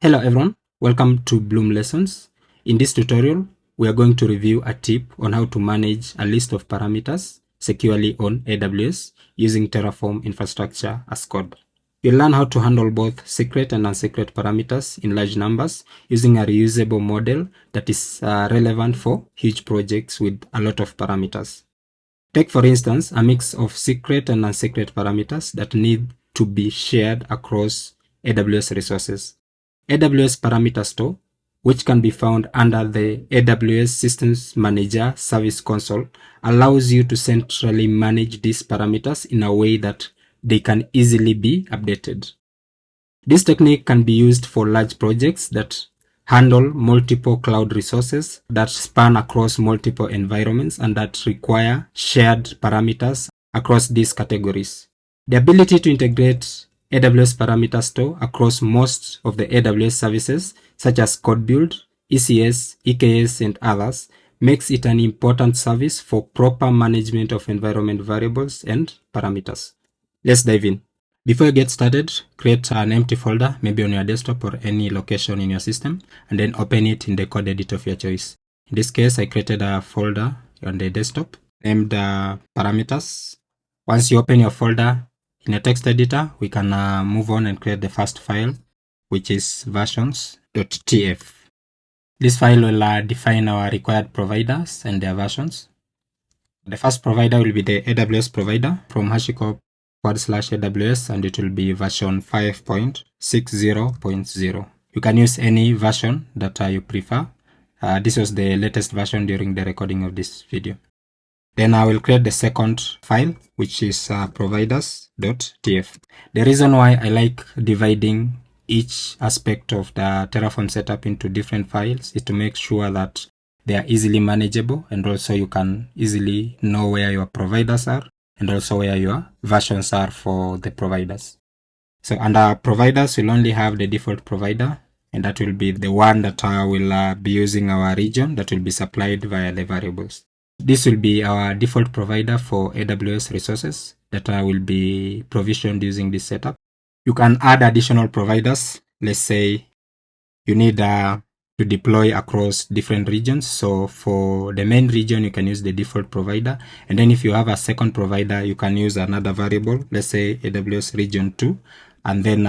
Hello everyone, welcome to Bloom Lessons. In this tutorial, we are going to review a tip on how to manage a list of parameters securely on AWS using Terraform infrastructure as code. You'll learn how to handle both secret and unsecret parameters in large numbers using a reusable model that is relevant for huge projects with a lot of parameters. Take, for instance, a mix of secret and unsecret parameters that need to be shared across AWS resources. AWS Parameter Store, which can be found under the AWS Systems Manager Service Console, allows you to centrally manage these parameters in a way that they can easily be updated. This technique can be used for large projects that handle multiple cloud resources that span across multiple environments and that require shared parameters across these categories. The ability to integrate AWS Parameter Store across most of the AWS services such as Code Build, ECS, EKS, and others makes it an important service for proper management of environment variables and parameters. Let's dive in. Before you get started, create an empty folder, maybe on your desktop or any location in your system, and then open it in the code editor of your choice. In this case, I created a folder on the desktop named parameters. Once you open your folder in a text editor, we can move on and create the first file, which is versions.tf. This file will define our required providers and their versions. The first provider will be the AWS provider from HashiCorp/AWS, and it will be version 5.60.0. You can use any version that you prefer. This was the latest version during the recording of this video. Then I will create the second file, which is providers.tf. The reason why I like dividing each aspect of the Terraform setup into different files is to make sure that they are easily manageable, and also you can easily know where your providers are and also where your versions are for the providers. So under providers, we'll only have the default provider, and that will be the one that will be using our region that will be supplied via the variables. This will be our default provider for AWS resources that will be provisioned using this setup. You can add additional providers. Let's say you need to deploy across different regions. So for the main region, you can use the default provider. And then if you have a second provider, you can use another variable, let's say AWS region 2. And then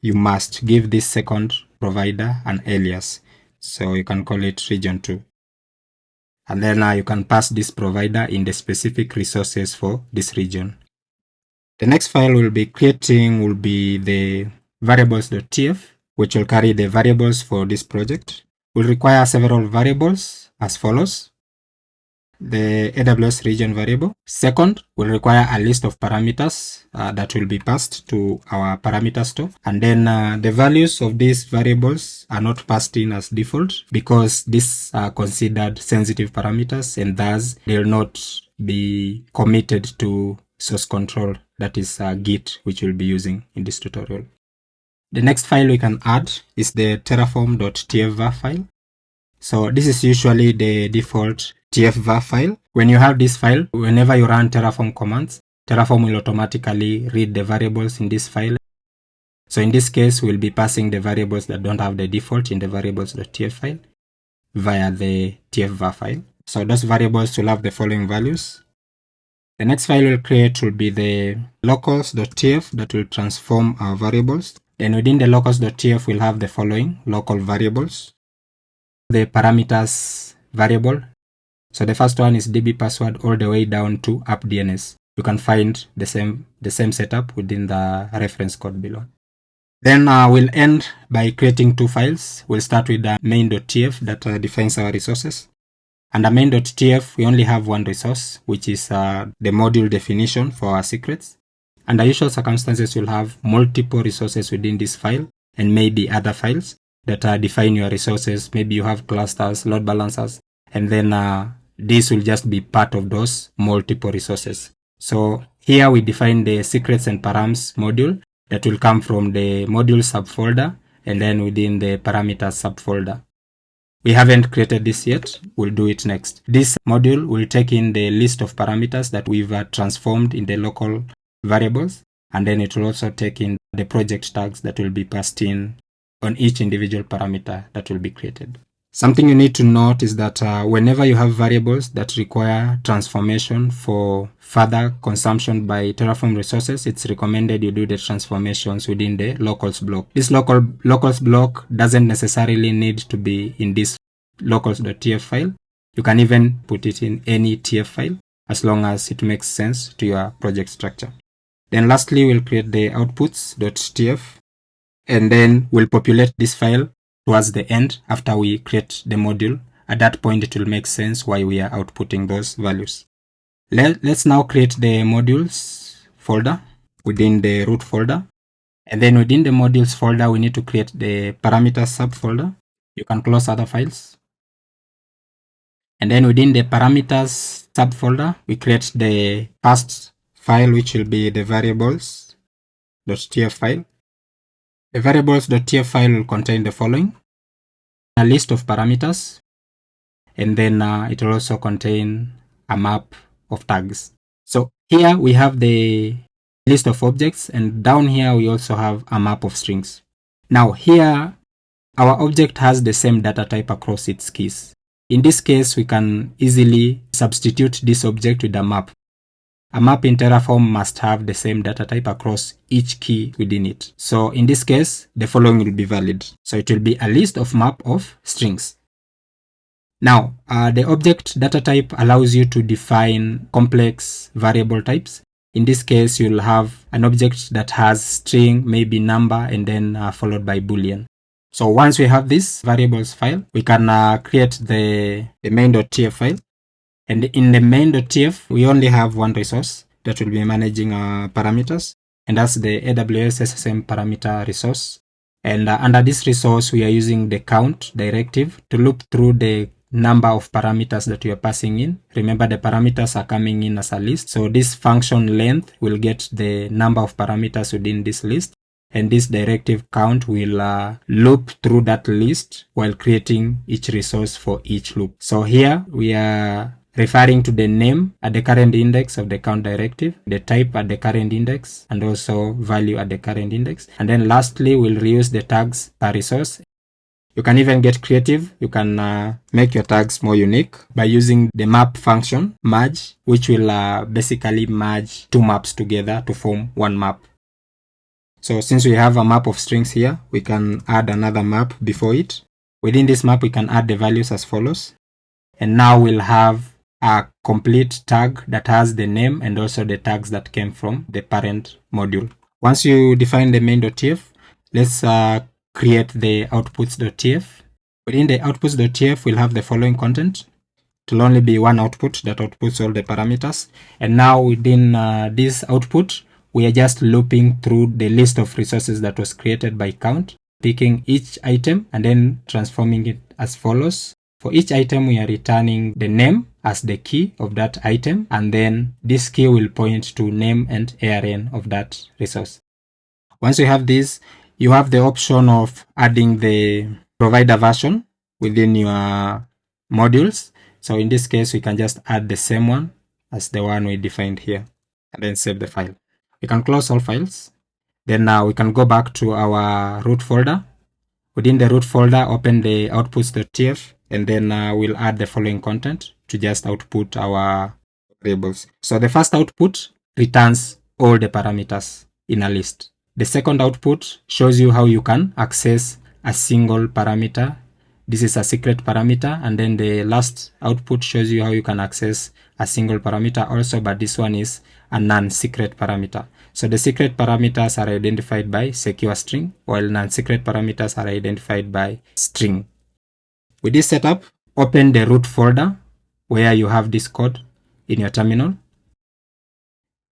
you must give this second provider an alias. So you can call it region 2. And then you can pass this provider in the specific resources for this region. The next file we'll be creating will be the variables.tf, which will carry the variables for this project. We'll require several variables as follows. The AWS region variable. Second, we'll require a list of parameters that will be passed to our parameter store. And then the values of these variables are not passed in as default because these are considered sensitive parameters, and thus they will not be committed to source control, that is Git, which we'll be using in this tutorial. The next file we can add is the terraform.tf var file. So this is usually the default tf var file. When you have this file, whenever you run Terraform commands, Terraform will automatically read the variables in this file. So in this case, we'll be passing the variables that don't have the default in the variables.tf file via the tf var file. So those variables will have the following values. The next file we'll create will be the locals.tf that will transform our variables. Then within the locals.tf, we'll have the following local variables. The parameters variable. So the first one is DB password all the way down to appdns. You can find the same setup within the reference code below. Then we'll end by creating two files. We'll start with the main.tf that defines our resources. Under main.tf, we only have one resource, which is the module definition for our secrets. Under usual circumstances, you'll have multiple resources within this file and maybe other files that define your resources. Maybe you have clusters, load balancers, and then this will just be part of those multiple resources. So here we define the secrets and params module that will come from the module subfolder and then within the parameters subfolder. We haven't created this yet. We'll do it next. This module will take in the list of parameters that we've transformed in the local variables, and then it will also take in the project tags that will be passed in on each individual parameter that will be created. Something you need to note is that whenever you have variables that require transformation for further consumption by Terraform resources, it's recommended you do the transformations within the locals block. This locals block doesn't necessarily need to be in this locals.tf file. You can even put it in any TF file as long as it makes sense to your project structure. Then lastly, we'll create the outputs.tf, and then we'll populate this file towards the end after we create the module. At that point, it will make sense why we are outputting those values. Let's now create the modules folder within the root folder. And then within the modules folder, we need to create the parameters subfolder. You can close other files. And then within the parameters subfolder, we create the first file, which will be the variables.tf file. The variables.tf file will contain the following: a list of parameters, and then it will also contain a map of tags. So here we have the list of objects, and down here we also have a map of strings. Now here, our object has the same data type across its keys. In this case, we can easily substitute this object with a map. A map in Terraform must have the same data type across each key within it. So in this case, the following will be valid. So it will be a list of map of strings. Now, the object data type allows you to define complex variable types. In this case, you'll have an object that has string, maybe number, and then followed by Boolean. So once we have this variables file, we can create the main.tf file. And in the main.tf, we only have one resource that will be managing parameters, and that's the AWS SSM parameter resource. And under this resource, we are using the count directive to loop through the number of parameters that we are passing in. Remember, the parameters are coming in as a list. So this function length will get the number of parameters within this list. And this directive count will loop through that list while creating each resource for each loop. So here we are referring to the name at the current index of the count directive, the type at the current index, and also value at the current index. And then lastly, we'll reuse the tags per resource. You can even get creative. You can make your tags more unique by using the map function merge, which will basically merge two maps together to form one map. So since we have a map of strings here, we can add another map before it. Within this map, we can add the values as follows. And now we'll have a complete tag that has the name and also the tags that came from the parent module. Once you define the main.tf, let's create the outputs.tf. Within the outputs.tf, we'll have the following content. It will only be one output that outputs all the parameters. And now within this output, we are just looping through the list of resources that was created by count, picking each item and then transforming it as follows. For each item, we are returning the name as the key of that item, and then this key will point to name and ARN of that resource. Once you have this, you have the option of adding the provider version within your modules. So in this case, we can just add the same one as the one we defined here and then save the file. We can close all files. Then now we can go back to our root folder. Within the root folder, open the outputs.tf, and then we'll add the following content to just output our variables. So the first output returns all the parameters in a list. The second output shows you how you can access a single parameter. This is a secret parameter. And then the last output shows you how you can access a single parameter also, but this one is a non-secret parameter. So the secret parameters are identified by secure string, while non-secret parameters are identified by string. With this setup, open the root folder where you have this code in your terminal.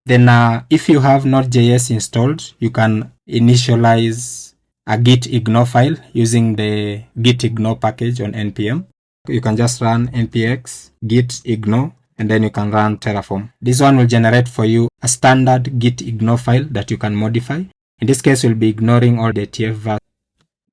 Then if you have Node.js installed, you can initialize a git ignore file using the git ignore package on npm. You can just run npx git ignore, and then you can run Terraform. This one will generate for you a standard git ignore file that you can modify. In this case, we'll be ignoring all the TF values.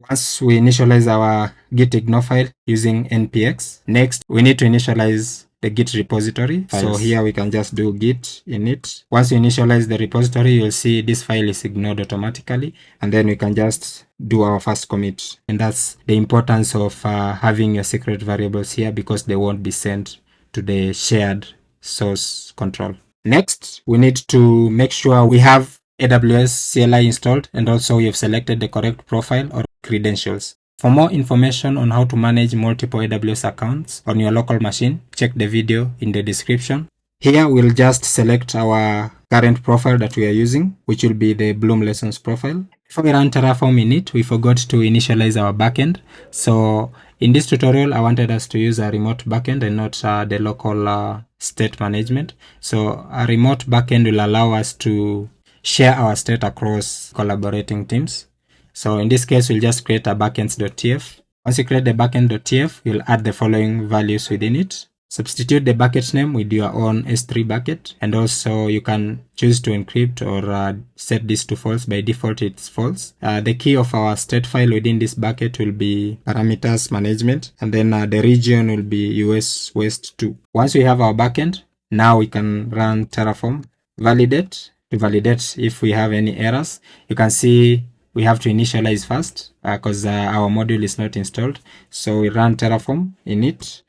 Once we initialize our git ignore file using npx, next we need to initialize the Git repository. So here we can just do Git init. Once you initialize the repository, you'll see this file is ignored automatically, and then we can just do our first commit. And that's the importance of having your secret variables here, because they won't be sent to the shared source control. Next, we need to make sure we have AWS CLI installed, and also you've selected the correct profile or credentials. For more information on how to manage multiple AWS accounts on your local machine, check the video in the description. Here we'll just select our current profile that we are using, which will be the Bloom Lessons profile. Before we run Terraform in it, we forgot to initialize our backend. So in this tutorial, I wanted us to use a remote backend and not the local state management. So a remote backend will allow us to share our state across collaborating teams. So in this case, we'll just create a backends.tf. Once you create the backend.tf, you'll add the following values within it. Substitute the bucket name with your own S3 bucket, and also you can choose to encrypt or set this to false. By default, it's false. The key of our state file within this bucket will be parameters management, and then the region will be US West 2. Once we have our backend, now we can run Terraform. Validate, to validate if we have any errors. You can see we have to initialize first because our module is not installed. So we run Terraform init.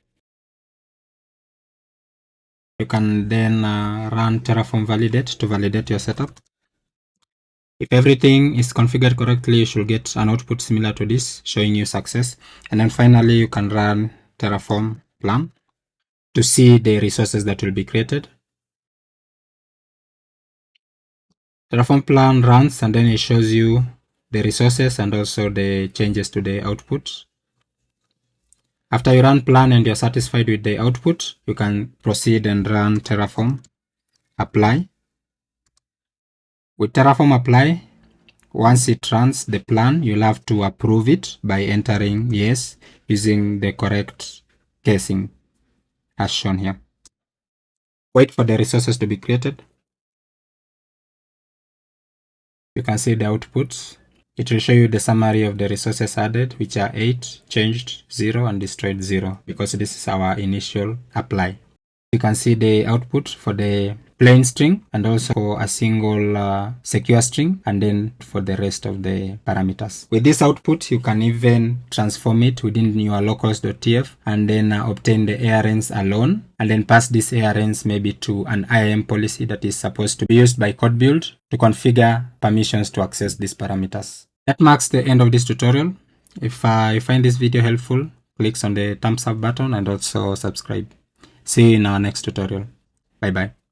You can then run Terraform validate to validate your setup. If everything is configured correctly, you should get an output similar to this, showing you success. And then finally, you can run Terraform plan to see the resources that will be created. Terraform plan runs, and then it shows you the resources and also the changes to the output. After you run plan and you're satisfied with the output, you can proceed and run Terraform apply. With Terraform apply, once it runs the plan, you'll have to approve it by entering yes using the correct casing as shown here. Wait for the resources to be created. You can see the outputs. It will show you the summary of the resources added, which are 8, changed 0, and destroyed 0, because this is our initial apply. You can see the output for the plain string and also for a single secure string, and then for the rest of the parameters. With this output, you can even transform it within your locals.tf and then obtain the ARNs alone, and then pass these ARNs maybe to an IAM policy that is supposed to be used by code build to configure permissions to access these parameters. That marks the end of this tutorial. If you find this video helpful, click on the thumbs up button and also subscribe. See you in our next tutorial. Bye bye.